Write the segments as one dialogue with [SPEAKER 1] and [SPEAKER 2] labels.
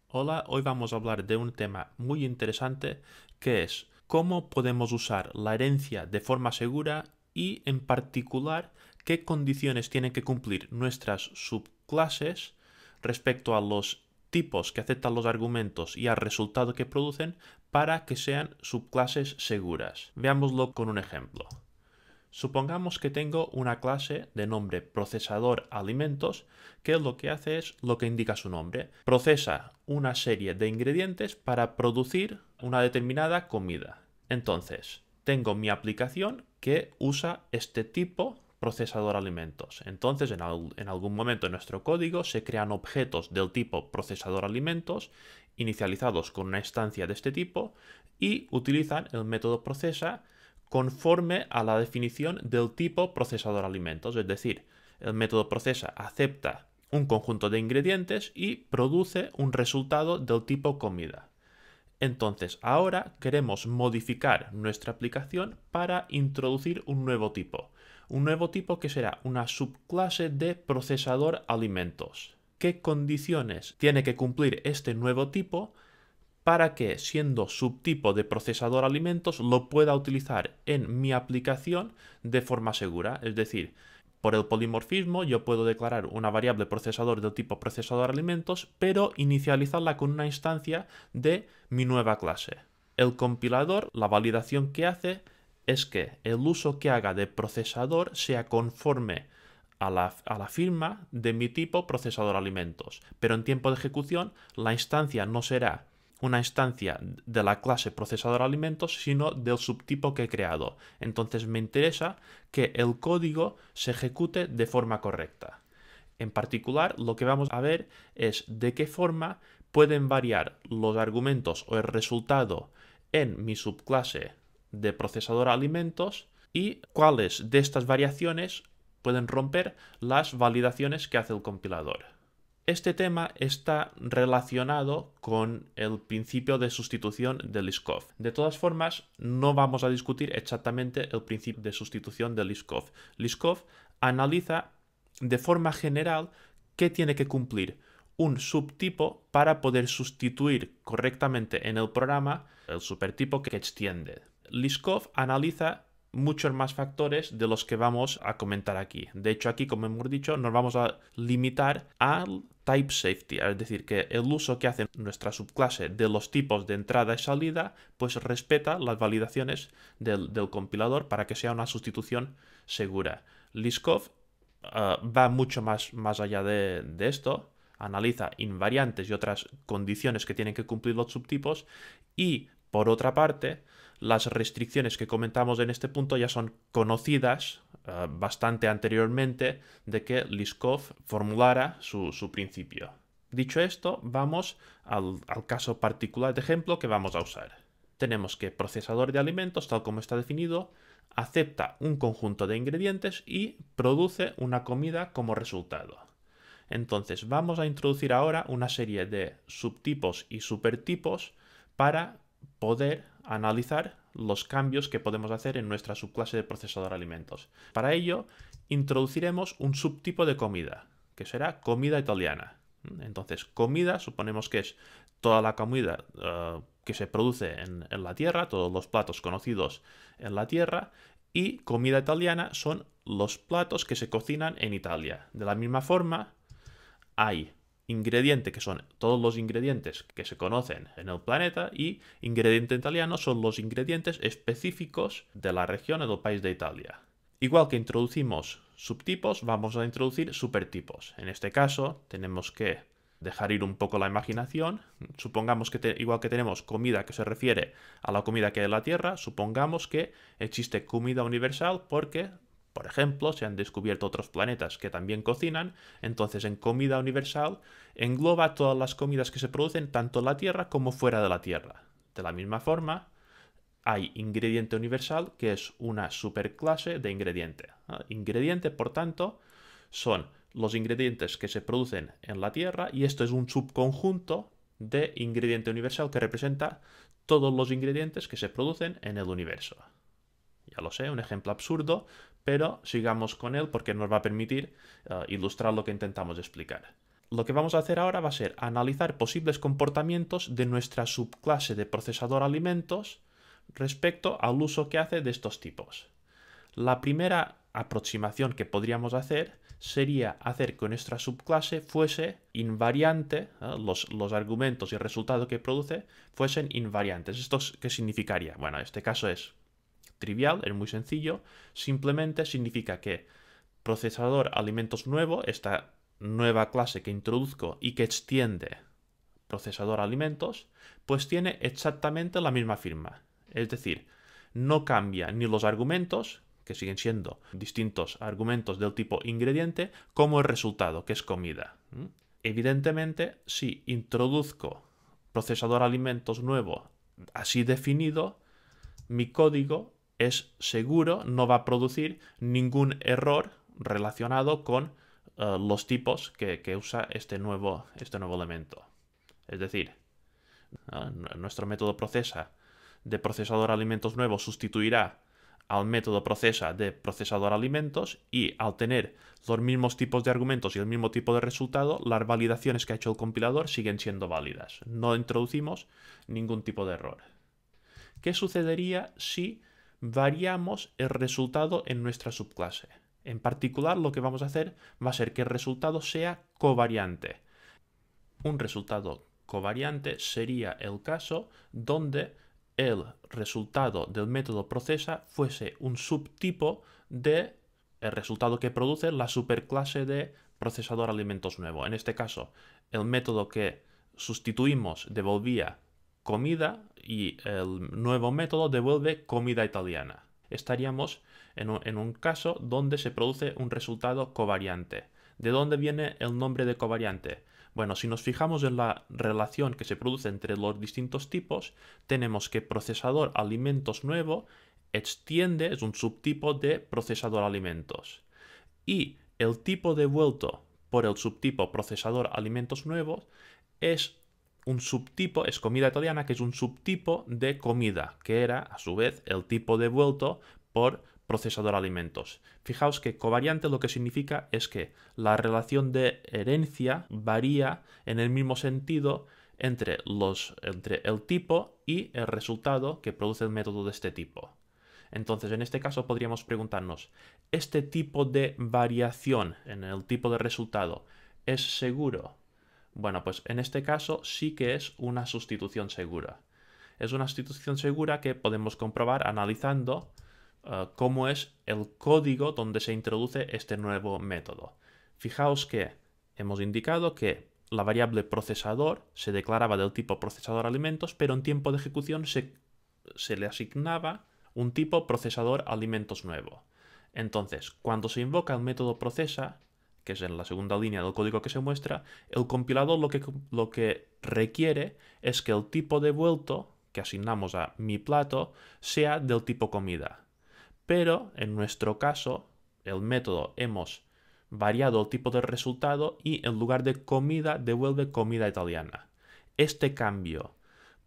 [SPEAKER 1] Hola, hoy vamos a hablar de un tema muy interesante que es cómo podemos usar la herencia de forma segura y en particular qué condiciones tienen que cumplir nuestras subclases respecto a los tipos que aceptan los argumentos y al resultado que producen para que sean subclases seguras. Veámoslo con un ejemplo. Supongamos que tengo una clase de nombre procesador alimentos que lo que hace es lo que indica su nombre. Procesa una serie de ingredientes para producir una determinada comida. Entonces, tengo mi aplicación que usa este tipo procesador alimentos. Entonces, en algún momento en nuestro código se crean objetos del tipo procesador alimentos inicializados con una instancia de este tipo y utilizan el método procesa conforme a la definición del tipo procesador alimentos. Es decir, el método procesa acepta un conjunto de ingredientes y produce un resultado del tipo comida. Entonces, ahora queremos modificar nuestra aplicación para introducir un nuevo tipo. Un nuevo tipo que será una subclase de procesador alimentos. ¿Qué condiciones tiene que cumplir este nuevo tipo para que, siendo subtipo de procesador alimentos, lo pueda utilizar en mi aplicación de forma segura? Es decir, por el polimorfismo yo puedo declarar una variable procesador del tipo procesador alimentos, pero inicializarla con una instancia de mi nueva clase. El compilador, la validación que hace es que el uso que haga de procesador sea conforme a la firma de mi tipo procesador alimentos. Pero en tiempo de ejecución la instancia no será una instancia de la clase procesador alimentos, sino del subtipo que he creado. Entonces me interesa que el código se ejecute de forma correcta. En particular, lo que vamos a ver es de qué forma pueden variar los argumentos o el resultado en mi subclase de procesador alimentos y cuáles de estas variaciones pueden romper las validaciones que hace el compilador. Este tema está relacionado con el principio de sustitución de Liskov. De todas formas, no vamos a discutir exactamente el principio de sustitución de Liskov. Liskov analiza de forma general qué tiene que cumplir un subtipo para poder sustituir correctamente en el programa el supertipo que extiende. Liskov analiza muchos más factores de los que vamos a comentar aquí. De hecho, aquí, como hemos dicho, nos vamos a limitar al type safety, es decir, que el uso que hace nuestra subclase de los tipos de entrada y salida, pues respeta las validaciones del compilador para que sea una sustitución segura. Liskov va mucho más allá de esto, analiza invariantes y otras condiciones que tienen que cumplir los subtipos y, por otra parte, las restricciones que comentamos en este punto ya son conocidas bastante anteriormente de que Liskov formulara su principio. Dicho esto, vamos al caso particular de ejemplo que vamos a usar. Tenemos que procesador de alimentos, tal como está definido, acepta un conjunto de ingredientes y produce una comida como resultado. Entonces vamos a introducir ahora una serie de subtipos y supertipos para poder analizar los cambios que podemos hacer en nuestra subclase de procesador de alimentos. Para ello, introduciremos un subtipo de comida, que será comida italiana. Entonces, comida suponemos que es toda la comida que se produce en la tierra, todos los platos conocidos en la tierra, y comida italiana son los platos que se cocinan en Italia. De la misma forma, hay ingrediente que son todos los ingredientes que se conocen en el planeta y ingrediente italiano son los ingredientes específicos de la región o del país de Italia. Igual que introducimos subtipos, vamos a introducir supertipos. En este caso, tenemos que dejar ir un poco la imaginación. Supongamos que igual que tenemos comida que se refiere a la comida que hay en la Tierra, supongamos que existe comida universal porque, por ejemplo, se han descubierto otros planetas que también cocinan, entonces en comida universal engloba todas las comidas que se producen tanto en la Tierra como fuera de la Tierra. De la misma forma, hay ingrediente universal, que es una superclase de ingrediente. Ingrediente, por tanto, son los ingredientes que se producen en la Tierra y esto es un subconjunto de ingrediente universal que representa todos los ingredientes que se producen en el universo. Ya lo sé, un ejemplo absurdo, pero sigamos con él porque nos va a permitir ilustrar lo que intentamos explicar. lo que vamos a hacer ahora va a ser analizar posibles comportamientos de nuestra subclase de procesador alimentos respecto al uso que hace de estos tipos. La primera aproximación que podríamos hacer sería hacer que nuestra subclase fuese invariante, los argumentos y el resultado que produce fuesen invariantes. ¿Esto qué significaría? Bueno, en este caso es trivial, es muy sencillo, simplemente significa que procesador alimentos nuevo, esta nueva clase que introduzco y que extiende procesador alimentos, pues tiene exactamente la misma firma. Es decir, no cambia ni los argumentos, que siguen siendo distintos argumentos del tipo ingrediente, como el resultado, que es comida. Evidentemente, si introduzco procesador alimentos nuevo así definido, mi código es seguro, no va a producir ningún error relacionado con los tipos que usa este nuevo elemento. Es decir, nuestro método procesa de procesador alimentos nuevo sustituirá al método procesa de procesador alimentos y al tener los mismos tipos de argumentos y el mismo tipo de resultado, las validaciones que ha hecho el compilador siguen siendo válidas. No introducimos ningún tipo de error. ¿Qué sucedería si variamos el resultado en nuestra subclase? En particular, lo que vamos a hacer va a ser que el resultado sea covariante. Un resultado covariante sería el caso donde el resultado del método procesa fuese un subtipo del resultado que produce la superclase de procesador alimentos nuevo. En este caso, el método que sustituimos devolvía comida y el nuevo método devuelve comida italiana. Estaríamos en un caso donde se produce un resultado covariante. ¿De dónde viene el nombre de covariante? Bueno, si nos fijamos en la relación que se produce entre los distintos tipos, tenemos que procesador alimentos nuevo extiende, es un subtipo de procesador alimentos. Y el tipo devuelto por el subtipo procesador alimentos nuevos es un subtipo, es comida italiana, que es un subtipo de comida, que era a su vez el tipo devuelto por procesador alimentos. Fijaos que covariante lo que significa es que la relación de herencia varía en el mismo sentido entre el tipo y el resultado que produce el método de este tipo. Entonces, en este caso podríamos preguntarnos, ¿este tipo de variación en el tipo de resultado es seguro? Bueno, pues en este caso sí que es una sustitución segura. Es una sustitución segura que podemos comprobar analizando cómo es el código donde se introduce este nuevo método. Fijaos que hemos indicado que la variable procesador se declaraba del tipo procesador alimentos, pero en tiempo de ejecución se le asignaba un tipo procesador alimentos nuevo. Entonces, cuando se invoca el método procesa, que es en la segunda línea del código que se muestra, el compilador lo que requiere es que el tipo devuelto que asignamos a mi plato sea del tipo comida. Pero en nuestro caso, el método hemos variado el tipo de resultado y en lugar de comida devuelve comida italiana. Este cambio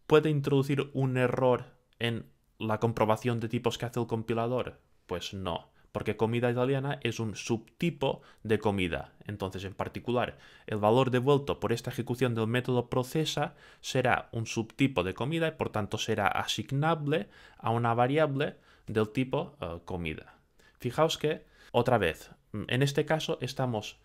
[SPEAKER 1] puede introducir un error en la comprobación de tipos que hace el compilador. Pues no, porque comida italiana es un subtipo de comida. Entonces, en particular, el valor devuelto por esta ejecución del método procesa será un subtipo de comida y por tanto será asignable a una variable del tipo comida. Fijaos que, otra vez, en este caso estamos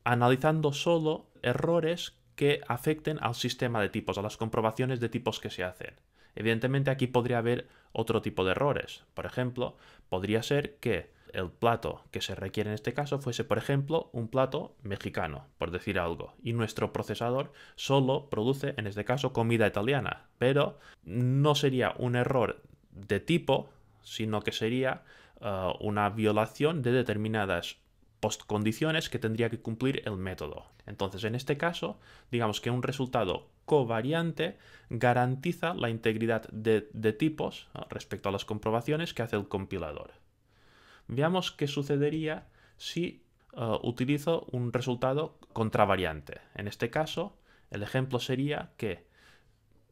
[SPEAKER 1] analizando solo errores que afecten al sistema de tipos, a las comprobaciones de tipos que se hacen. Evidentemente aquí podría haber otro tipo de errores. Por ejemplo, podría ser que el plato que se requiere en este caso fuese, por ejemplo, un plato mexicano, por decir algo, y nuestro procesador solo produce, en este caso, comida italiana, pero no sería un error de tipo, sino que sería una violación de determinadas postcondiciones que tendría que cumplir el método. Entonces, en este caso, digamos que un resultado covariante garantiza la integridad de tipos respecto a las comprobaciones que hace el compilador. Veamos qué sucedería si utilizo un resultado contravariante. En este caso, el ejemplo sería que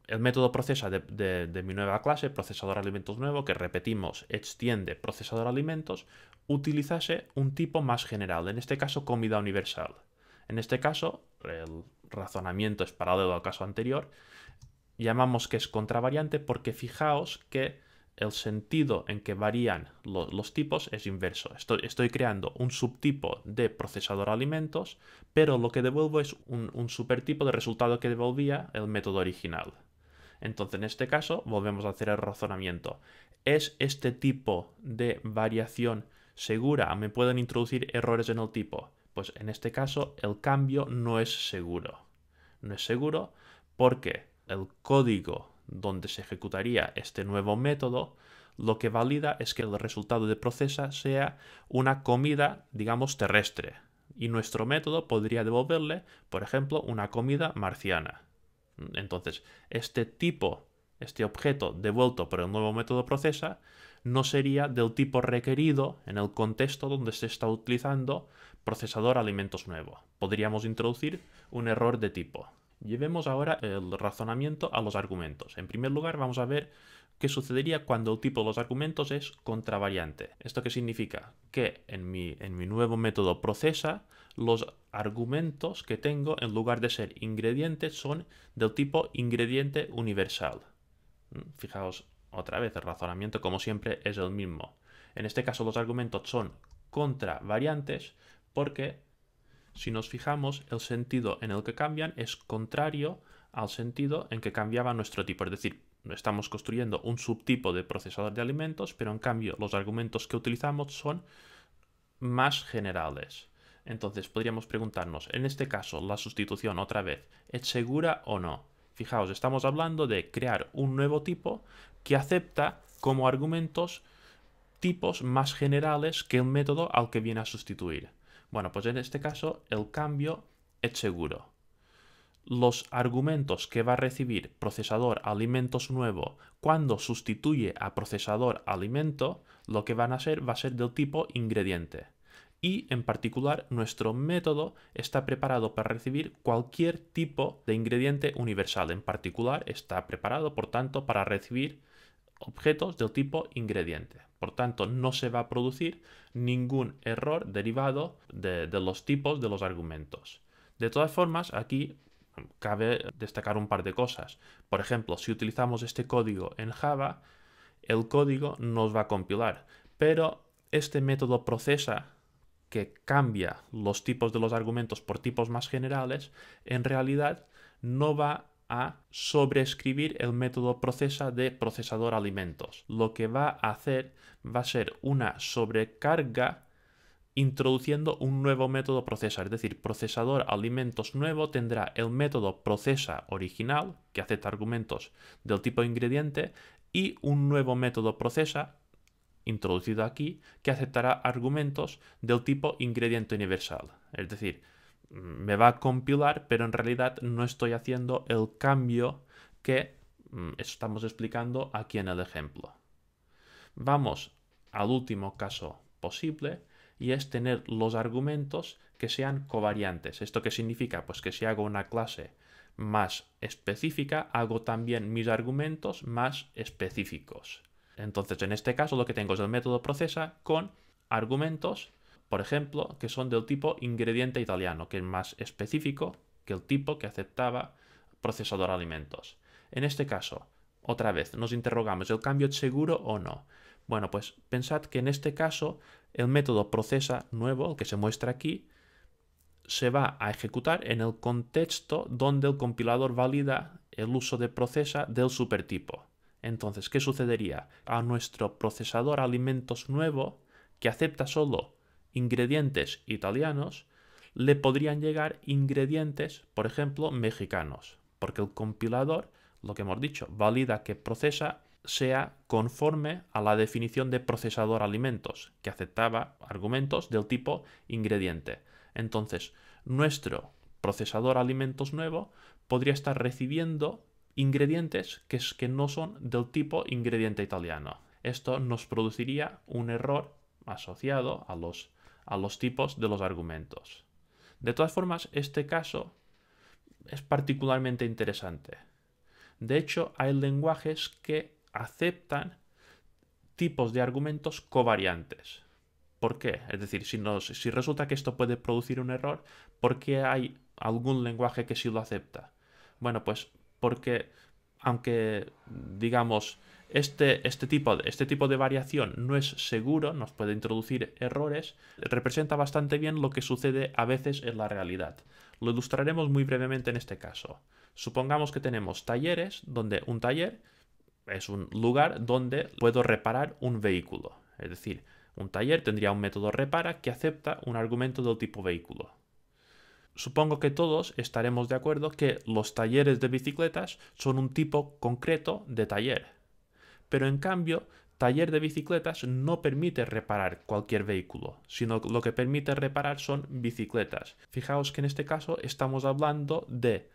[SPEAKER 1] el método procesa de mi nueva clase, procesador alimentos nuevo, que repetimos, extiende procesador alimentos, utilizase un tipo más general, en este caso comida universal. En este caso, el razonamiento es paralelo al caso anterior. Llamamos que es contravariante porque fijaos que el sentido en que varían los tipos es inverso. Estoy creando un subtipo de procesador alimentos, pero lo que devuelvo es un supertipo de resultado que devolvía el método original. Entonces, en este caso, volvemos a hacer el razonamiento. ¿Es este tipo de variación segura? ¿Me pueden introducir errores en el tipo? Pues en este caso, el cambio no es seguro. No es seguro porque el código donde se ejecutaría este nuevo método lo que valida es que el resultado de procesa sea una comida, digamos, terrestre. Y nuestro método podría devolverle, por ejemplo, una comida marciana. Entonces, este objeto devuelto por el nuevo método procesa, no sería del tipo requerido en el contexto donde se está utilizando procesador alimentos nuevo. Podríamos introducir un error de tipo. Llevemos ahora el razonamiento a los argumentos. En primer lugar, vamos a ver qué sucedería cuando el tipo de los argumentos es contravariante. ¿Esto qué significa? Que en mi nuevo método procesa, los argumentos que tengo, en lugar de ser ingredientes, son del tipo ingrediente universal. Fijaos, otra vez, el razonamiento, como siempre, es el mismo. En este caso, los argumentos son contravariantes porque, si nos fijamos, el sentido en el que cambian es contrario al sentido en que cambiaba nuestro tipo. Es decir, estamos construyendo un subtipo de procesador de alimentos, pero en cambio los argumentos que utilizamos son más generales. Entonces podríamos preguntarnos, en este caso, la sustitución otra vez, ¿es segura o no? Fijaos, estamos hablando de crear un nuevo tipo que acepta como argumentos tipos más generales que el método al que viene a sustituir. Bueno, pues en este caso el cambio es seguro. Los argumentos que va a recibir procesador alimentos nuevo cuando sustituye a procesador alimento, lo que van a ser va a ser del tipo ingrediente. Y en particular nuestro método está preparado para recibir cualquier tipo de ingrediente universal. En particular está preparado, por tanto, para recibir objetos del tipo ingrediente. Por tanto, no se va a producir ningún error derivado de los tipos de los argumentos. De todas formas, aquí cabe destacar un par de cosas. Por ejemplo, si utilizamos este código en Java, el código nos va a compilar, pero este método procesa que cambia los tipos de los argumentos por tipos más generales, en realidad no va a sobreescribir el método procesa de procesador alimentos. Lo que va a hacer va a ser una sobrecarga introduciendo un nuevo método procesa, es decir, procesador alimentos nuevo tendrá el método procesa original, que acepta argumentos del tipo ingrediente, y un nuevo método procesa introducido aquí que aceptará argumentos del tipo ingrediente universal. Es decir, me va a compilar, pero en realidad no estoy haciendo el cambio que estamos explicando aquí en el ejemplo. Vamos al último caso posible y es tener los argumentos que sean covariantes. ¿Esto qué significa? Pues que si hago una clase más específica, hago también mis argumentos más específicos. Entonces, en este caso lo que tengo es el método procesa con argumentos, por ejemplo, que son del tipo ingrediente italiano, que es más específico que el tipo que aceptaba procesador alimentos. En este caso, otra vez, nos interrogamos, ¿el cambio es seguro o no? Bueno, pues pensad que en este caso el método procesa nuevo, el que se muestra aquí, se va a ejecutar en el contexto donde el compilador valida el uso de procesa del supertipo. Entonces, ¿qué sucedería? A nuestro procesador alimentos nuevo, que acepta solo ingredientes italianos, le podrían llegar ingredientes, por ejemplo, mexicanos, porque el compilador, lo que hemos dicho, valida que procesa sea conforme a la definición de procesador alimentos, que aceptaba argumentos del tipo ingrediente. Entonces, nuestro procesador alimentos nuevo podría estar recibiendo ingredientes que no son del tipo ingrediente italiano. Esto nos produciría un error asociado a los tipos de los argumentos. De todas formas, este caso es particularmente interesante. De hecho, hay lenguajes que aceptan tipos de argumentos covariantes. ¿por qué? Es decir, si resulta que esto puede producir un error, ¿por qué hay algún lenguaje que sí lo acepta? Bueno, pues porque aunque, digamos, este tipo de variación no es seguro, nos puede introducir errores, representa bastante bien lo que sucede a veces en la realidad. Lo ilustraremos muy brevemente en este caso. Supongamos que tenemos talleres, donde un taller es un lugar donde puedo reparar un vehículo. Es decir, un taller tendría un método repara que acepta un argumento del tipo vehículo. Supongo que todos estaremos de acuerdo que los talleres de bicicletas son un tipo concreto de taller. Pero en cambio, taller de bicicletas no permite reparar cualquier vehículo, sino lo que permite reparar son bicicletas. Fijaos que en este caso estamos hablando de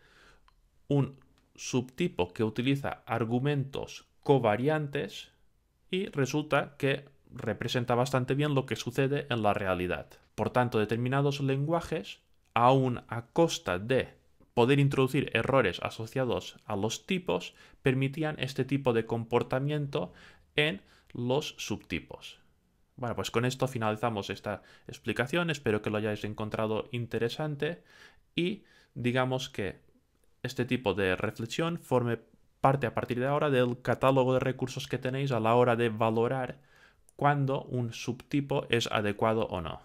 [SPEAKER 1] un subtipo que utiliza argumentos covariantes y resulta que representa bastante bien lo que sucede en la realidad. Por tanto, determinados lenguajes, aun a costa de poder introducir errores asociados a los tipos, permitían este tipo de comportamiento en los subtipos. Bueno, pues con esto finalizamos esta explicación. Espero que lo hayáis encontrado interesante y digamos que este tipo de reflexión forme parte a partir de ahora del catálogo de recursos que tenéis a la hora de valorar cuándo un subtipo es adecuado o no.